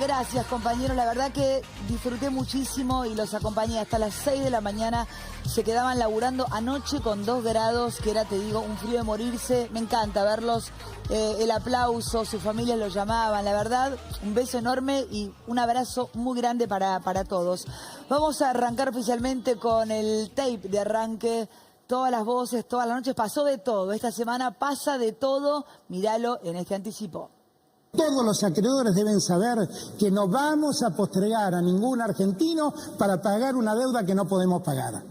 Gracias, compañeros. La verdad que disfruté muchísimo y los acompañé hasta las 6 de la mañana. Se quedaban laburando anoche con 2 grados, que era, te digo, un frío de morirse. Me encanta verlos, el aplauso, sus familias los llamaban. La verdad, un beso enorme y un abrazo muy grande para todos. Vamos a arrancar oficialmente con el tape de arranque. Todas las voces, todas las noches, pasó de todo. Esta semana pasa de todo. Míralo en este anticipo. Todos los acreedores deben saber que no vamos a postergar a ningún argentino para pagar una deuda que no podemos pagar.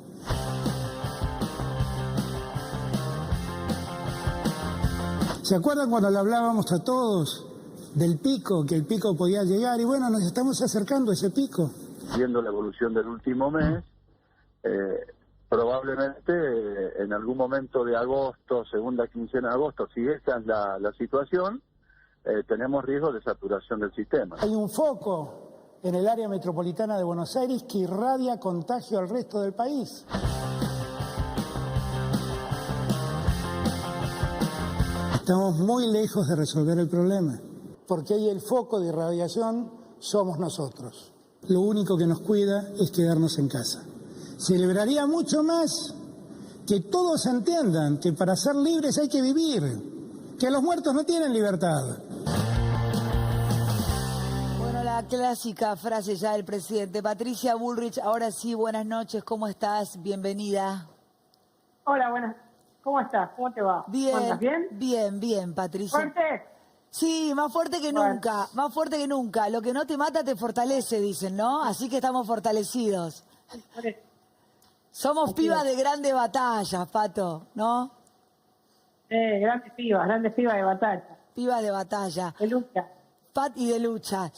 ¿Se acuerdan cuando le hablábamos a todos del pico, que el pico podía llegar? Y bueno, nos estamos acercando a ese pico. Viendo la evolución del último mes, probablemente en algún momento de agosto, segunda quincena de agosto, si esa es la situación, tenemos riesgo de saturación del sistema. Hay un foco en el área metropolitana de Buenos Aires que irradia contagio al resto del país. Estamos muy lejos de resolver el problema, porque ahí el foco de irradiación somos nosotros. Lo único que nos cuida es quedarnos en casa. Celebraría mucho más que todos entiendan que para ser libres hay que vivir, que los muertos no tienen libertad. Bueno, la clásica frase ya del presidente. Patricia Bullrich, ahora sí, buenas noches, ¿cómo estás? Bienvenida. Hola, buenas. ¿Cómo estás? ¿Cómo te va? Bien, ¿Andas bien? Bien, bien, Patricia. ¿Fuerte? Sí, más fuerte que nunca, más fuerte que nunca. Lo que no te mata te fortalece, dicen, ¿no? Así que estamos fortalecidos. Somos pibas de grandes batallas, Pato, ¿no? Grandes pibas de batalla. Pibas de batalla. De lucha. Y de lucha.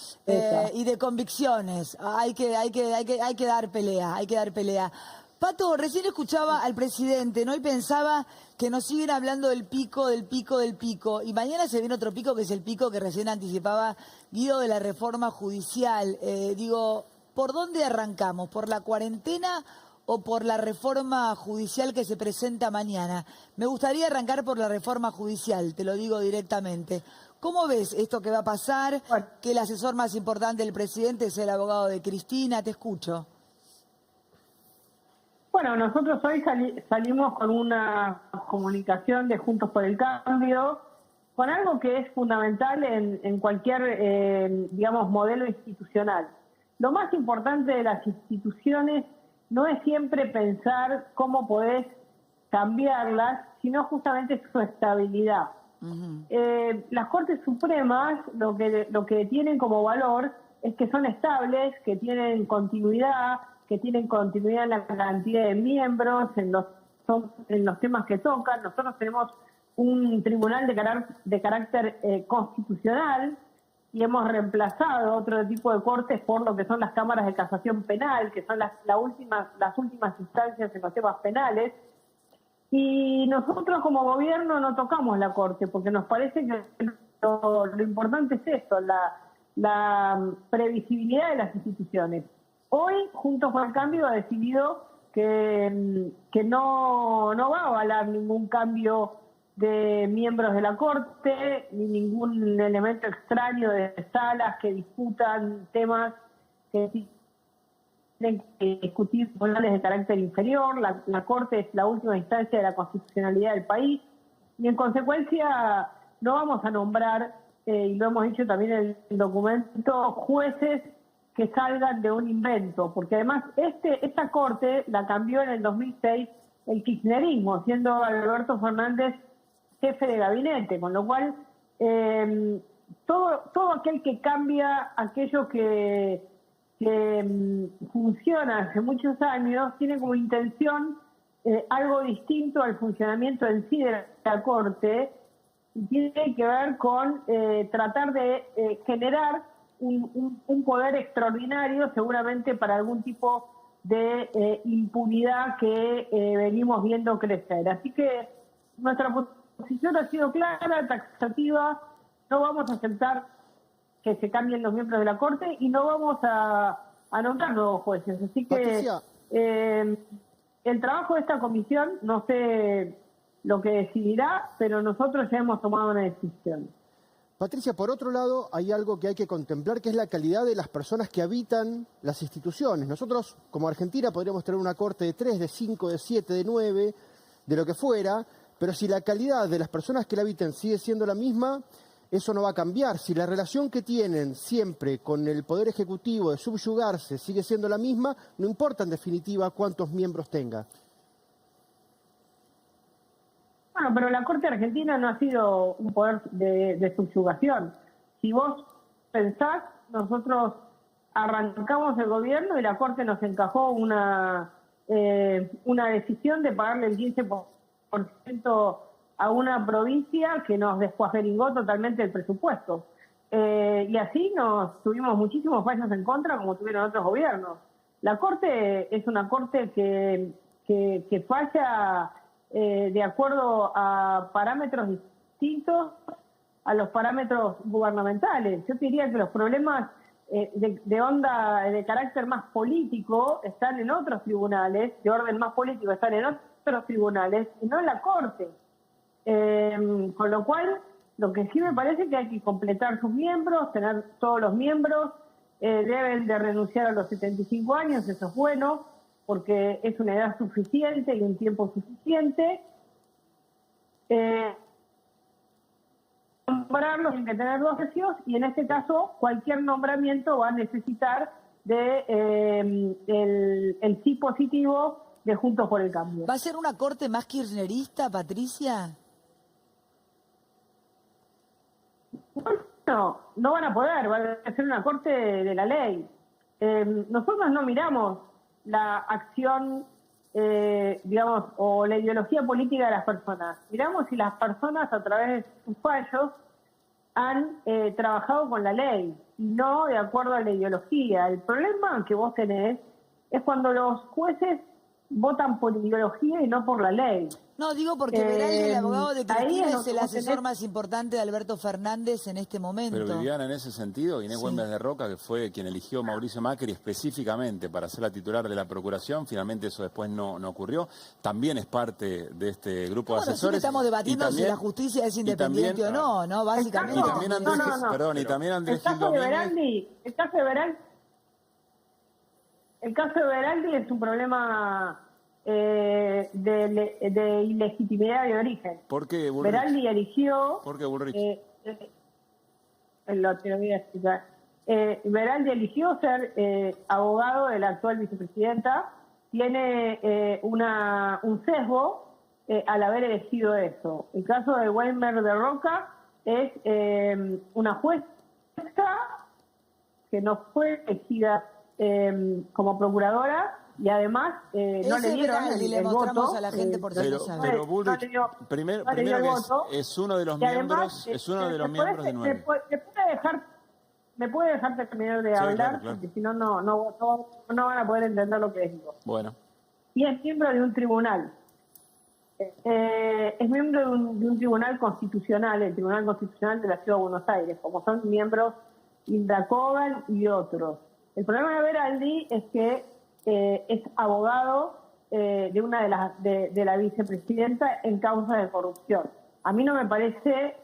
Y de convicciones. Hay que dar pelea, hay que dar pelea. Pato, recién escuchaba al presidente, ¿no? Y pensaba que nos siguen hablando del pico, del pico, del pico. Y mañana se viene otro pico, que es el pico que recién anticipaba Guido, de la reforma judicial. Digo, ¿por dónde arrancamos? ¿Por la cuarentena o por la reforma judicial que se presenta mañana? Me gustaría arrancar por la reforma judicial, te lo digo directamente. ¿Cómo ves esto que va a pasar? Bueno. Que el asesor más importante del presidente es el abogado de Cristina. Te escucho. Bueno, nosotros hoy salimos con una comunicación de Juntos por el Cambio, con algo que es fundamental en cualquier, digamos, modelo institucional. Lo más importante de las instituciones no es siempre pensar cómo podés cambiarlas, sino justamente su estabilidad. Las Cortes Supremas lo que tienen como valor es que son estables, que tienen continuidad en la cantidad de miembros, en los temas que tocan. Nosotros tenemos un tribunal de carácter constitucional y hemos reemplazado otro tipo de cortes por lo que son las cámaras de casación penal, que son las últimas instancias en los temas penales. Y nosotros como gobierno no tocamos la Corte, porque nos parece que lo importante es esto, la previsibilidad de las instituciones. Hoy, Juntos por el Cambio ha decidido que no va a avalar ningún cambio de miembros de la Corte, ni ningún elemento extraño de salas que disputan temas que tienen que discutir tribunales de carácter inferior. La Corte es la última instancia de la constitucionalidad del país y en consecuencia no vamos a nombrar, y lo hemos dicho también en el documento, jueces que salgan de un invento, porque además esta Corte la cambió en el 2006 el kirchnerismo, siendo Alberto Fernández jefe de gabinete, con lo cual todo aquel que cambia aquello que funciona hace muchos años tiene como intención algo distinto al funcionamiento en sí de la Corte, y tiene que ver con tratar de generar un poder extraordinario, seguramente para algún tipo de impunidad que venimos viendo crecer. Así que nuestra posición ha sido clara, taxativa. No vamos a aceptar que se cambien los miembros de la Corte y no vamos a nombrar nuevos jueces. Así que el trabajo de esta comisión, no sé lo que decidirá, pero nosotros ya hemos tomado una decisión. Patricia, por otro lado, hay algo que hay que contemplar, que es la calidad de las personas que habitan las instituciones. Nosotros, como Argentina, podríamos tener una corte de 3, de 5, de 7, de 9, de lo que fuera, pero si la calidad de las personas que la habitan sigue siendo la misma, eso no va a cambiar. Si la relación que tienen siempre con el Poder Ejecutivo de subyugarse sigue siendo la misma, no importa en definitiva cuántos miembros tenga. Bueno, pero la Corte Argentina no ha sido un poder de subyugación. Si vos pensás, nosotros arrancamos el gobierno y la Corte nos encajó una decisión de pagarle el 15% a una provincia que nos descuajeringó totalmente el presupuesto. Y así tuvimos muchísimos fallos en contra, como tuvieron otros gobiernos. La Corte es una Corte que falla de acuerdo a parámetros distintos a los parámetros gubernamentales. Yo te diría que los problemas de onda, de carácter más político, están en otros tribunales, de orden más político están en otros tribunales, y no en la Corte. Con lo cual, lo que sí me parece que hay que completar sus miembros, tener todos los miembros, deben de renunciar a los 75 años, eso es bueno, porque es una edad suficiente y un tiempo suficiente. Nombrarlos tienen que tener 2 tercios y en este caso cualquier nombramiento va a necesitar de el sí positivo de Juntos por el Cambio. ¿Va a ser una corte más kirchnerista, Patricia? No van a poder, va a ser una corte de la ley. Nosotros no miramos la acción, digamos, o la ideología política de las personas. Miramos si las personas a través de sus fallos han trabajado con la ley y no de acuerdo a la ideología. El problema que vos tenés es cuando los jueces votan por ideología y no por la ley. No, digo porque Veraldi, el abogado de Cristina, es el asesor tenés... más importante de Alberto Fernández en este momento. Pero Viviana, en ese sentido, Inés Güemes de Roca, que fue quien eligió a Mauricio Macri específicamente para ser la titular de la Procuración, finalmente eso después no ocurrió, también es parte de este grupo de asesores. Sí, estamos debatiendo también, si la justicia es independiente o no, básicamente. Y también Andrés, perdón, y también Andrés Gil Domínguez. El caso de Veraldi es un problema de ilegitimidad de origen. ¿Por qué Bullrich? Veraldi eligió... ¿Por qué Bullrich? Te lo voy a explicar. Veraldi eligió ser abogado de la actual vicepresidenta. Tiene un sesgo al haber elegido eso. El caso de Güemes de Roca es una jueza que no fue elegida como procuradora y además no le dieron el voto. A la gente por pero Bullrich, primero que es uno de los miembros, es uno de los miembros de 9. ¿Me puede dejar terminar de hablar? Claro. Porque si no, no van a poder entender lo que digo. Bueno. Y es miembro de un tribunal. Es miembro de un tribunal constitucional, el Tribunal Constitucional de la Ciudad de Buenos Aires, como son miembros Hilda Kogan y otros. El problema de Veraldi es que es abogado de una de la vicepresidenta en causa de corrupción. A mí no me parece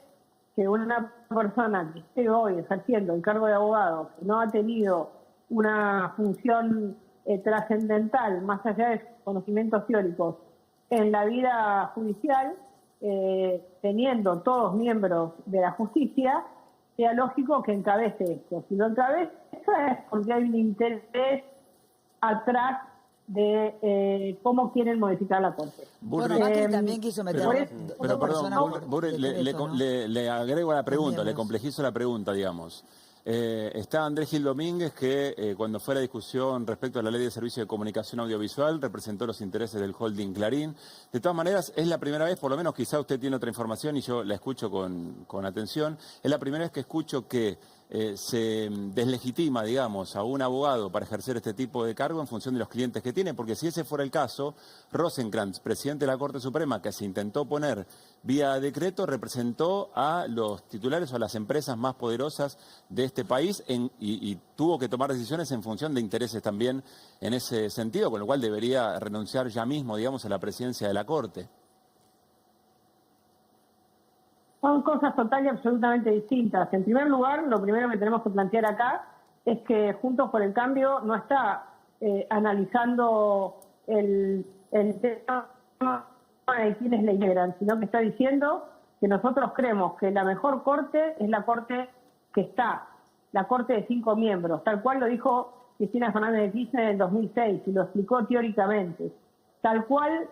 que una persona que esté hoy ejerciendo el cargo de abogado, que no ha tenido una función trascendental, más allá de sus conocimientos teóricos, en la vida judicial, teniendo todos miembros de la justicia, sea lógico que encabece esto. Si lo encabeza es porque hay un interés atrás de cómo quieren modificar la Corte. Bueno, Macri también quiso meter pero perdón, le agrego la pregunta, le complejizo la pregunta, digamos. Está Andrés Gil Domínguez, que cuando fue la discusión respecto a la Ley de Servicio de Comunicación Audiovisual, representó los intereses del holding Clarín. De todas maneras, es la primera vez, por lo menos quizá usted tiene otra información y yo la escucho con atención, es la primera vez que escucho que se deslegitima, digamos, a un abogado para ejercer este tipo de cargo en función de los clientes que tiene, porque si ese fuera el caso, Rosenkrantz, presidente de la Corte Suprema, que se intentó poner vía decreto, representó a los titulares o a las empresas más poderosas de este país y tuvo que tomar decisiones en función de intereses también en ese sentido, con lo cual debería renunciar ya mismo, digamos, a la presidencia de la Corte. Son cosas total y absolutamente distintas. En primer lugar, lo primero que tenemos que plantear acá es que Juntos por el Cambio no está analizando el tema de quienes le integran, sino que está diciendo que nosotros creemos que la mejor corte es la corte que está, la corte de 5 miembros, tal cual lo dijo Cristina Fernández de Kirchner en el 2006 y lo explicó teóricamente. Tal cual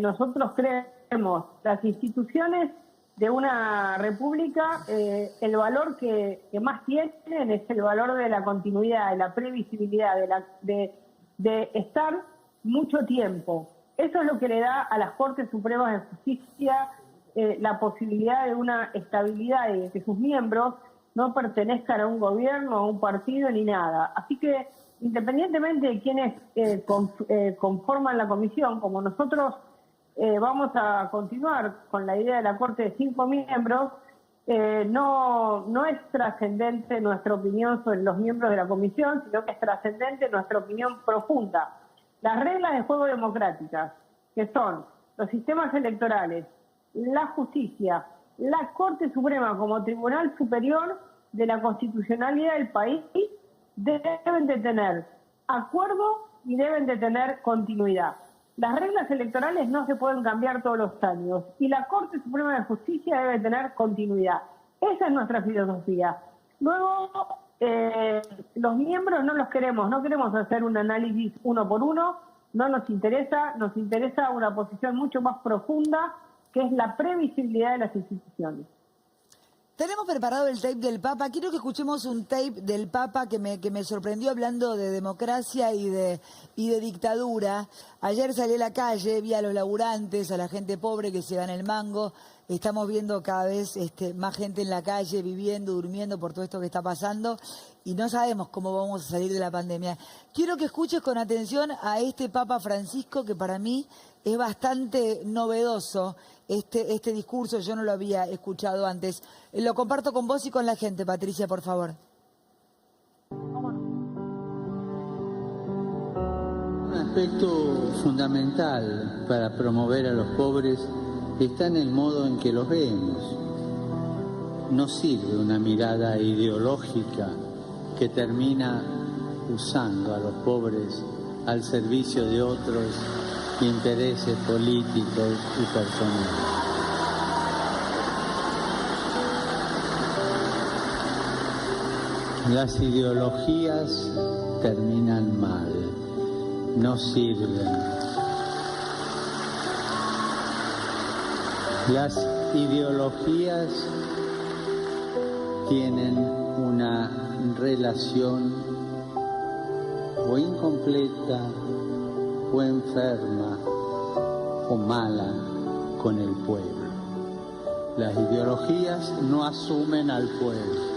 nosotros creemos las instituciones de una república, el valor que más tienen es el valor de la continuidad, de la previsibilidad, de estar mucho tiempo. Eso es lo que le da a las Cortes Supremas de Justicia la posibilidad de una estabilidad y de que sus miembros no pertenezcan a un gobierno, a un partido ni nada. Así que, independientemente de quienes conforman la comisión, como nosotros vamos a continuar con la idea de la Corte de 5 miembros, no es trascendente nuestra opinión sobre los miembros de la comisión, sino que es trascendente nuestra opinión profunda. Las reglas de juego democráticas, que son los sistemas electorales, la justicia, la Corte Suprema como Tribunal Superior de la Constitucionalidad del país, deben de tener acuerdo y deben de tener continuidad. Las reglas electorales no se pueden cambiar todos los años y la Corte Suprema de Justicia debe tener continuidad. Esa es nuestra filosofía. Luego, los miembros no los queremos, no queremos hacer un análisis uno por uno, no nos interesa una posición mucho más profunda, que es la previsibilidad de las instituciones. Tenemos preparado el tape del Papa. Quiero que escuchemos un tape del Papa que me sorprendió hablando de democracia y de dictadura. Ayer salí a la calle, vi a los laburantes, a la gente pobre que se gana el mango. Estamos viendo cada vez más gente en la calle, viviendo, durmiendo por todo esto que está pasando. Y no sabemos cómo vamos a salir de la pandemia. Quiero que escuches con atención a este Papa Francisco, que para mí es bastante novedoso este discurso. Yo no lo había escuchado antes. Lo comparto con vos y con la gente, Patricia, por favor. Un aspecto fundamental para promover a los pobres está en el modo en que los vemos. No sirve una mirada ideológica que termina usando a los pobres al servicio de otros intereses políticos y personales. Las ideologías terminan mal, no sirven. Las ideologías tienen una relación o incompleta o enferma o mala con el pueblo. Las ideologías no asumen al pueblo.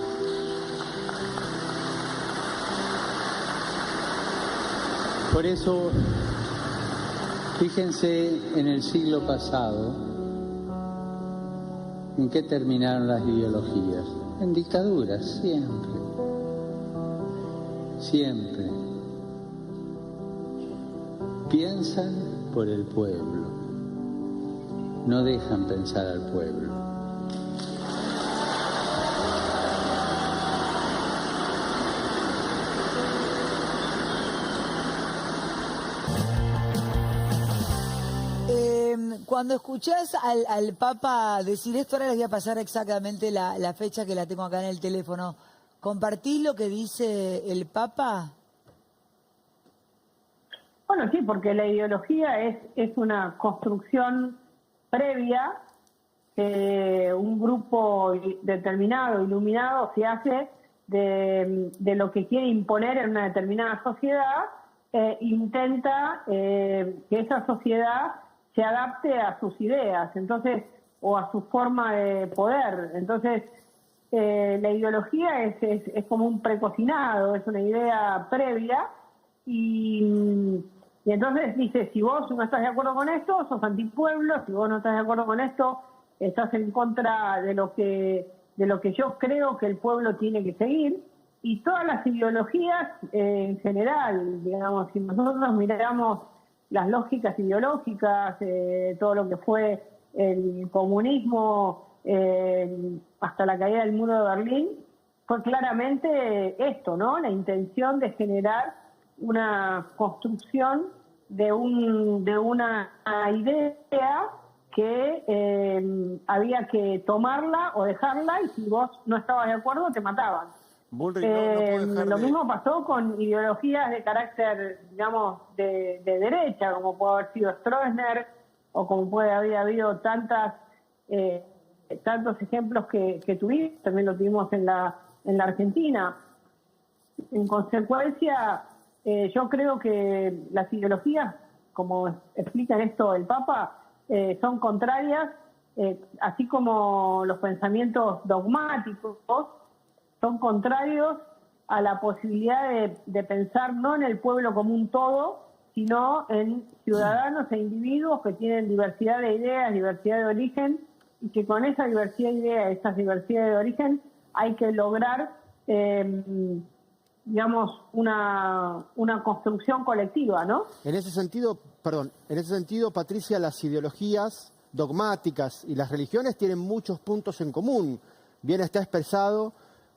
Por eso, fíjense en el siglo pasado, ¿en qué terminaron las ideologías? En dictaduras, siempre. Siempre. Piensan por el pueblo, no dejan pensar al pueblo. Cuando escuchás al Papa decir esto, ahora les voy a pasar exactamente la fecha que la tengo acá en el teléfono. ¿Compartís lo que dice el Papa? Bueno, sí, porque la ideología es una construcción previa que un grupo determinado, iluminado, se hace de lo que quiere imponer en una determinada sociedad, intenta que esa sociedad se adapte a sus ideas, entonces, o a su forma de poder. Entonces, la ideología es como un precocinado, es una idea previa, y entonces dice, si vos no estás de acuerdo con esto, sos antipueblo, si vos no estás de acuerdo con esto, estás en contra de lo que yo creo que el pueblo tiene que seguir. Y todas las ideologías en general, digamos, si nosotros miramos las lógicas ideológicas, todo lo que fue el comunismo hasta la caída del muro de Berlín, fue claramente esto, ¿no? La intención de generar una construcción de una idea que había que tomarla o dejarla, y si vos no estabas de acuerdo te mataban. Bullrich, no puedo dejar Lo de... mismo pasó con ideologías de carácter, digamos, de derecha, como puede haber sido Stroessner, o como puede haber habido tantos ejemplos que tuvimos, también lo tuvimos en la Argentina. En consecuencia, yo creo que las ideologías, como explica esto el Papa, son contrarias, así como los pensamientos dogmáticos son contrarios a la posibilidad de pensar no en el pueblo como un todo, sino en ciudadanos e individuos que tienen diversidad de ideas, diversidad de origen, y que con esa diversidad de ideas, esas diversidades de origen, hay que lograr, digamos, una construcción colectiva, ¿no? En ese sentido, Patricia, las ideologías dogmáticas y las religiones tienen muchos puntos en común. Bien está expresado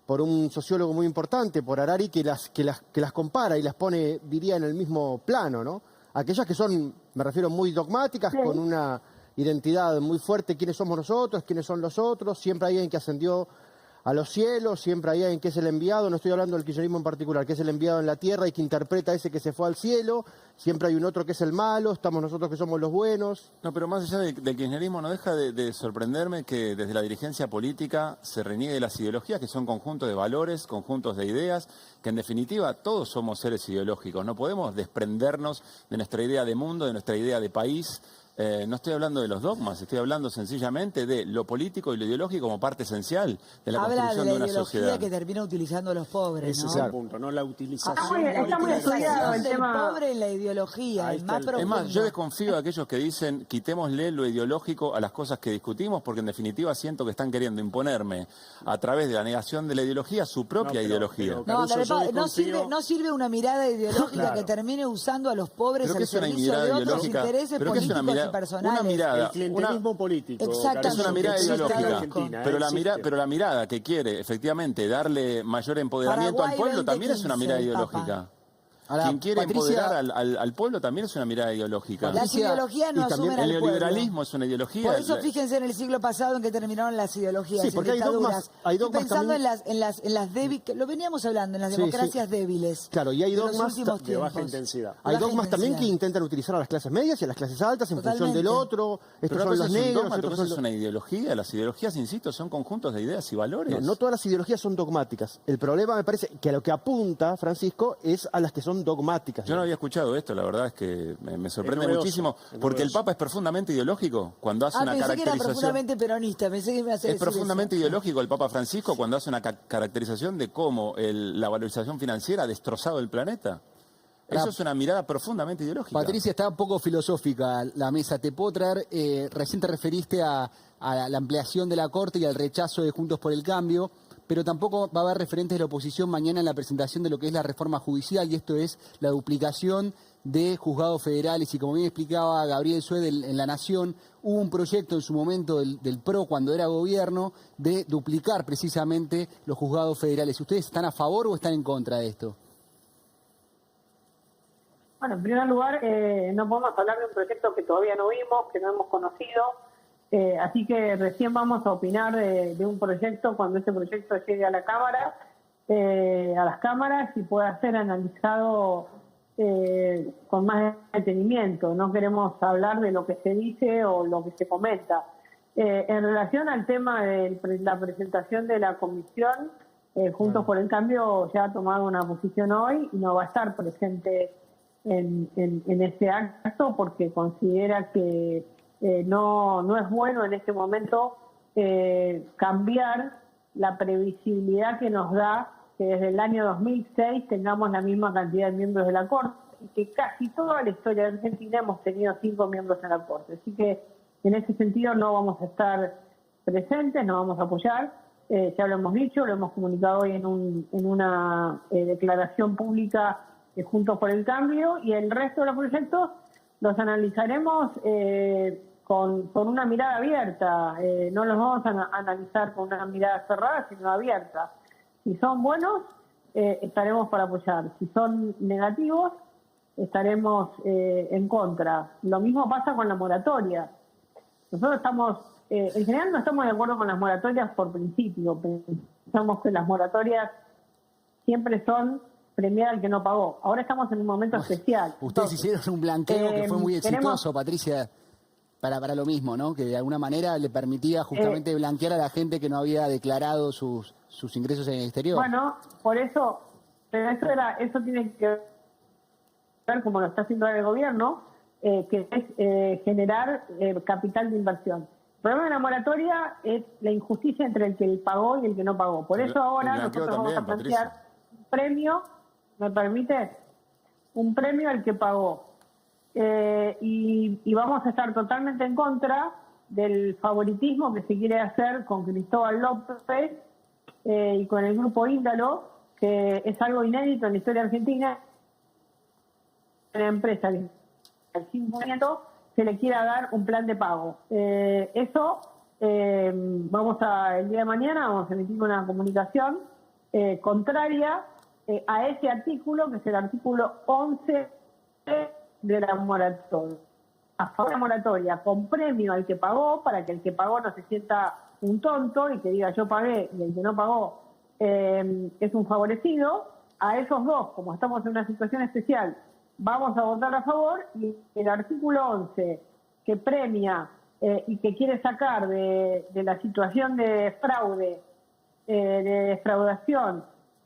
por un sociólogo muy importante, por Harari, que las compara y las pone, diría, en el mismo plano, ¿no? Aquellas que son, me refiero, muy dogmáticas, sí, con una identidad muy fuerte, quiénes somos nosotros, quiénes son los otros, siempre hay alguien que ascendió a los cielos, siempre hay alguien que es el enviado, no estoy hablando del kirchnerismo en particular, que es el enviado en la tierra y que interpreta a ese que se fue al cielo, siempre hay un otro que es el malo, estamos nosotros que somos los buenos. No, pero más allá del kirchnerismo, no deja de sorprenderme que desde la dirigencia política se reniegue las ideologías, que son conjuntos de valores, conjuntos de ideas, que en definitiva todos somos seres ideológicos, no podemos desprendernos de nuestra idea de mundo, de nuestra idea de país. No estoy hablando de los dogmas, estoy hablando sencillamente de lo político y lo ideológico como parte esencial de la construcción de una sociedad. Habla de la ideología que termina utilizando a los pobres, ¿no? Ese es el punto, ¿no? La utilización. Está muy estudiado el tema. El pobre en la ideología, el más profundo. Es más, yo desconfío de aquellos que dicen quitémosle lo ideológico a las cosas que discutimos, porque en definitiva siento que están queriendo imponerme a través de la negación de la ideología su propia ideología. No sirve una mirada ideológica que termine usando a los pobres al servicio de otros intereses políticos y personales. Una mirada, el clientelismo político. Exactamente. Es una mirada ideológica, Argentina, pero la mirada que quiere efectivamente darle mayor empoderamiento al pueblo también es una mirada ideológica. Ahora, quien quiere empoderar al pueblo también es una mirada ideológica. Las ideologías no asumen al pueblo. El neoliberalismo es una ideología. Por eso fíjense en el siglo pasado en que terminaron las ideologías. Sí, porque hay dogmas pensando también... en las débiles, lo veníamos hablando, en las democracias débiles. Claro, y hay dogmas de baja intensidad. Hay dogmas también que intentan utilizar a las clases medias y a las clases altas en función del otro. Estos son los negros. Entonces es una ideología. Las ideologías, insisto, son conjuntos de ideas y valores. No todas las ideologías son dogmáticas. El problema, me parece, que a lo que apunta Francisco es a las que son dogmáticas. Yo no había escuchado esto, la verdad es que me sorprende muchísimo, porque el Papa es profundamente ideológico cuando hace una caracterización. Que era profundamente peronista, pensé que me hace Es profundamente ideológico el Papa Francisco cuando hace una caracterización de cómo la valorización financiera ha destrozado el planeta. Eso es una mirada profundamente ideológica. Patricia, está un poco filosófica la mesa. Te puedo traer, recién te referiste a la ampliación de la Corte y al rechazo de Juntos por el Cambio, pero tampoco va a haber referentes de la oposición mañana en la presentación de lo que es la reforma judicial, y esto es la duplicación de juzgados federales. Y como bien explicaba Gabriel Sued en La Nación, hubo un proyecto en su momento del PRO cuando era gobierno de duplicar precisamente los juzgados federales. ¿Ustedes están a favor o están en contra de esto? Bueno, en primer lugar, no podemos hablar de un proyecto que todavía no vimos, que no hemos conocido. Así que recién vamos a opinar de un proyecto cuando ese proyecto llegue a la Cámara, a las cámaras, y pueda ser analizado con más detenimiento. No queremos hablar de lo que se dice o lo que se comenta. En relación al tema de la presentación de la comisión, Juntos por el Cambio ya ha tomado una posición hoy y no va a estar presente en este acto porque considera que no es bueno en este momento cambiar la previsibilidad que nos da que desde el año 2006 tengamos la misma cantidad de miembros de la Corte y que casi toda la historia de Argentina hemos tenido 5 miembros en la Corte. Así que en ese sentido no vamos a estar presentes, no vamos a apoyar. Ya lo hemos dicho, lo hemos comunicado hoy en una declaración pública Juntos por el Cambio, y el resto de los proyectos los analizaremos con una mirada abierta. No los vamos a analizar con una mirada cerrada, sino abierta. Si son buenos, estaremos para apoyar. Si son negativos, estaremos en contra. Lo mismo pasa con la moratoria. Nosotros estamos, en general no estamos de acuerdo con las moratorias por principio. Pensamos que las moratorias siempre son premiar al que no pagó. Ahora estamos en un momento especial. Ustedes hicieron un blanqueo que fue muy exitoso, queremos... Patricia, para lo mismo, ¿no? Que de alguna manera le permitía justamente blanquear a la gente que no había declarado sus ingresos en el exterior. Bueno, por eso, pero eso tiene que ver, como lo está haciendo ahora el gobierno, que es generar capital de inversión. El problema de la moratoria es la injusticia entre el que pagó y el que no pagó. Por eso ahora nosotros vamos a plantear un premio, ¿me permite? Un premio al que pagó. Y vamos a estar totalmente en contra del favoritismo que se quiere hacer con Cristóbal López y con el grupo Índalo, que es algo inédito en la historia argentina. Una empresa que al 5% se le quiera dar un plan de pago. Eso el día de mañana vamos a emitir una comunicación contraria a ese artículo, que es el artículo 11 de la moratoria. A favor de la moratoria, con premio al que pagó, para que el que pagó no se sienta un tonto y que diga yo pagué y el que no pagó es un favorecido. A esos dos, como estamos en una situación especial, vamos a votar a favor, y el artículo 11, que premia y que quiere sacar de la situación de fraude, de defraudación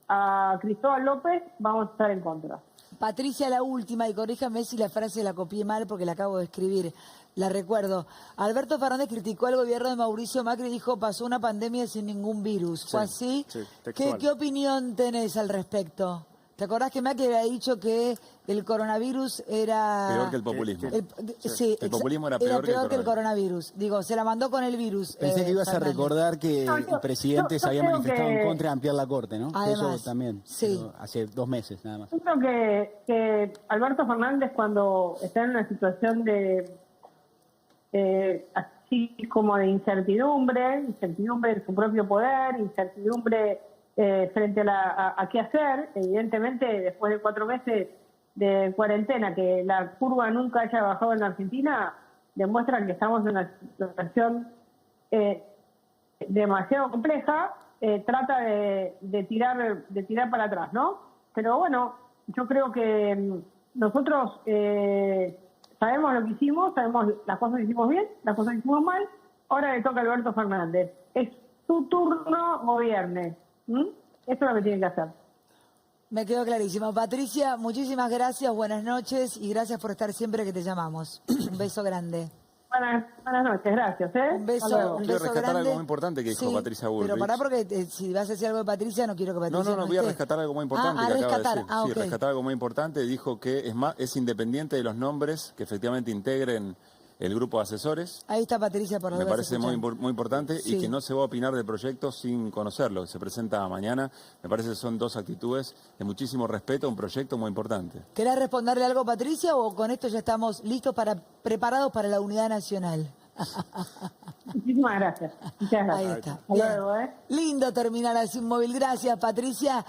a Cristóbal López, vamos a estar en contra. Patricia, la última, y corríjame si la frase la copié mal porque la acabo de escribir, la recuerdo. Alberto Fernández criticó al gobierno de Mauricio Macri y dijo, pasó una pandemia sin ningún virus. ¿Fue así? Sí, ¿Qué opinión tenés al respecto? ¿Te acordás que Macri había dicho que el coronavirus era... Peor que el populismo. El populismo era peor que el coronavirus. Digo, se la mandó con el virus. Pensé que ibas a recordar que el presidente se había manifestado en contra de ampliar la Corte, ¿no? Además, eso también, sí. Hace 2 meses nada más. Yo creo que Alberto Fernández, cuando está en una situación de así como de incertidumbre de su propio poder, incertidumbre frente a qué hacer, evidentemente después de 4 meses de cuarentena, que la curva nunca haya bajado en la Argentina, demuestra que estamos en una situación demasiado compleja. Trata de tirar para atrás, ¿no? Pero bueno, yo creo que nosotros sabemos lo que hicimos, sabemos las cosas que hicimos bien, las cosas que hicimos mal. Ahora le toca a Alberto Fernández. Es su turno, gobierne. Eso es lo que tiene que hacer. Me quedó clarísimo. Patricia, muchísimas gracias, buenas noches y gracias por estar siempre que te llamamos. Un beso grande. Buenas noches, gracias. Un beso Quiero rescatar grande. algo muy importante que dijo Patricia Bullrich. Pero pará, porque si vas a decir algo de Patricia, no quiero que Patricia No, voy a rescatar algo muy importante que acaba de decir. Sí, okay. Rescatar algo muy importante. Dijo que es independiente de los nombres que efectivamente integren el grupo de asesores. Ahí está Patricia por la Me parece muy importante Sí. y que no se va a opinar del proyecto sin conocerlo. Se presenta mañana. Me parece que son 2 actitudes de muchísimo respeto a un proyecto muy importante. ¿Querés responderle algo, Patricia, o con esto ya estamos listos preparados para la unidad nacional? Muchísimas gracias. Muchas gracias. Ahí está. Hasta luego, Lindo terminar así un móvil. Gracias, Patricia.